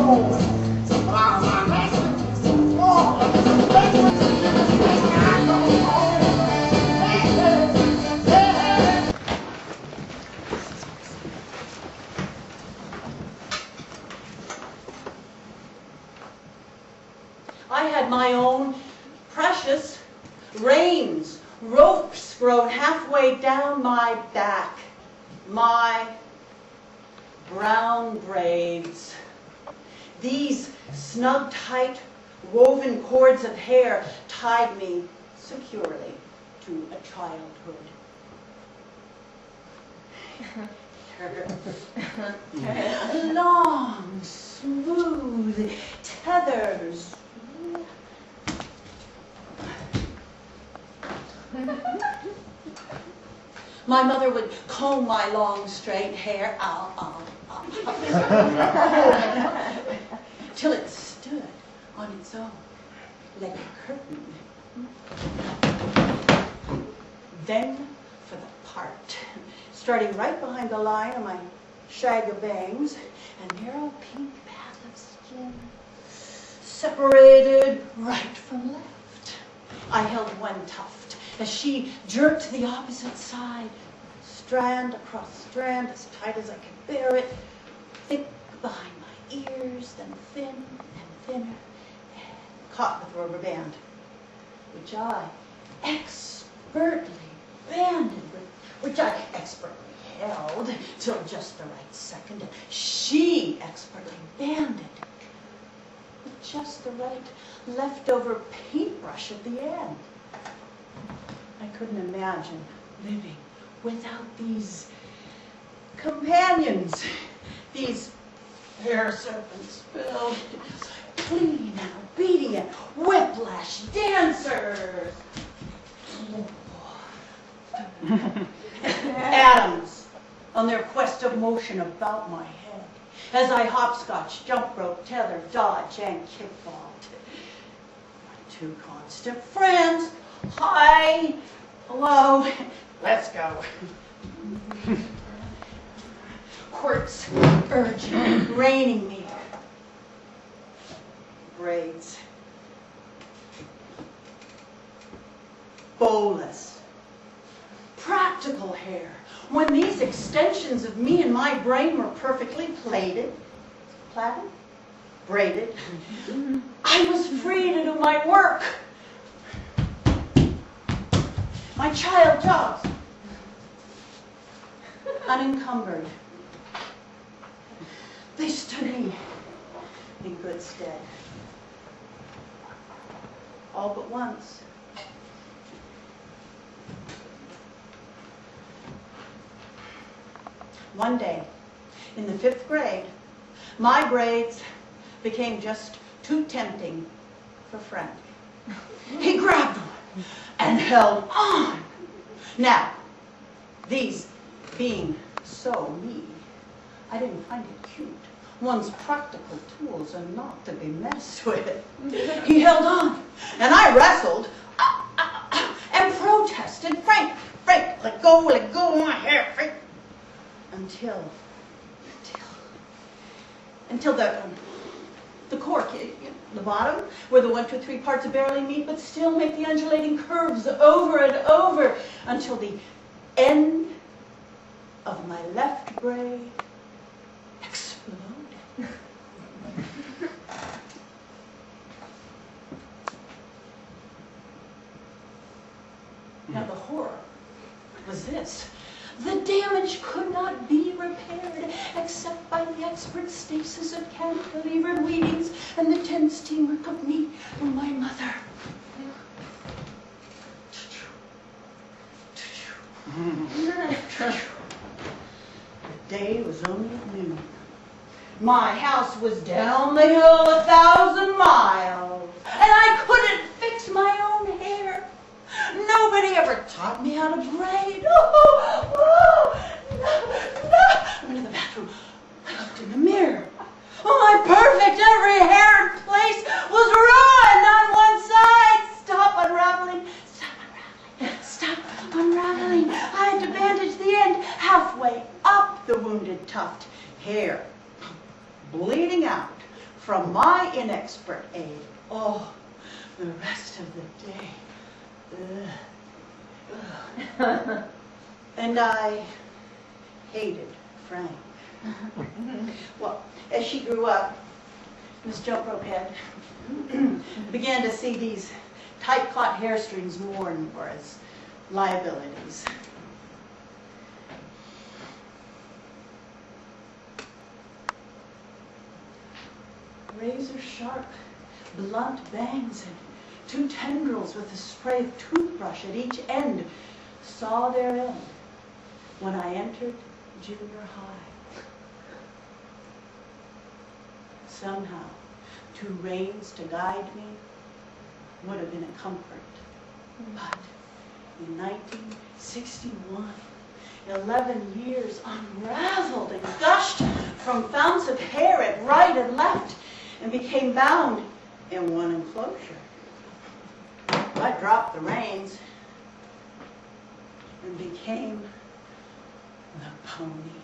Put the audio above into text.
I had my own precious reins, ropes grown halfway down my back, my brown braids. These snug, tight, woven cords of hair tied me securely to a childhood. Long, smooth tethers. My mother would comb my long, straight hair till it stood on its own, like a curtain. Then for the part, starting right behind the line of my shag of bangs, a narrow pink path of skin, separated right from left. I held one tuft as she jerked to the opposite side, strand across strand, as tight as I could bear it, thick behind my ears, then thin and thinner, caught with a rubber band, which I expertly banded with, which I expertly held till just the right second, and she expertly banded with just the right leftover paintbrush at the end. I couldn't imagine living without these companions, these hair serpents filled, clean and obedient, whiplash dancers. Atoms on their quest of motion about my head, as I hopscotch, jump rope, tether, dodge, and kickballed. My two constant friends, hi, hello, let's go. Quirks urging, reining me. Braids. Bowless. Practical hair. When these extensions of me and my brain were perfectly plaited, plaited, braided, I was free to do my work. My child jobs. Unencumbered. They stood me in good stead. All but once. One day, in the 5th grade, my braids became just too tempting for Frank. He grabbed one and held on. Now, these being so me, I didn't find it cute. One's practical tools are not to be messed with. He held on, and I wrestled and protested, Frank, let go of my hair, Frank. Until the cork, the bottom, where the 1, 2, 3 parts barely meet, but still make the undulating curves over and over, until the end of my left braid exploded. Now the horror was this. The damage could not be repaired except by the expert stasis of cantilevered weavings and the tense teamwork of me and my mother. The day was only at noon. My house was down the hill 1,000 miles, and I couldn't fix my own hair. Nobody ever taught me how to braid. No. I went to the bathroom. I looked in the mirror. Oh, my perfect every hair in place was ruined on one side. Stop unraveling. I had to bandage the end halfway up the wounded tuft. Hair bleeding out from my inexpert aid. Oh, the rest of the day. Ugh. And I hated Frank. Well, as she grew up, Miss Jump Rope Head began to see these tight caught hair strings more and more as liabilities. Razor sharp, blunt bangs and 2 tendrils with a spray of toothbrush at each end saw their end when I entered junior high. Somehow, 2 reins to guide me would have been a comfort. But in 1961, 11 years unraveled and gushed from founts of hair at right and left and became bound in one enclosure. I dropped the reins and became the pony.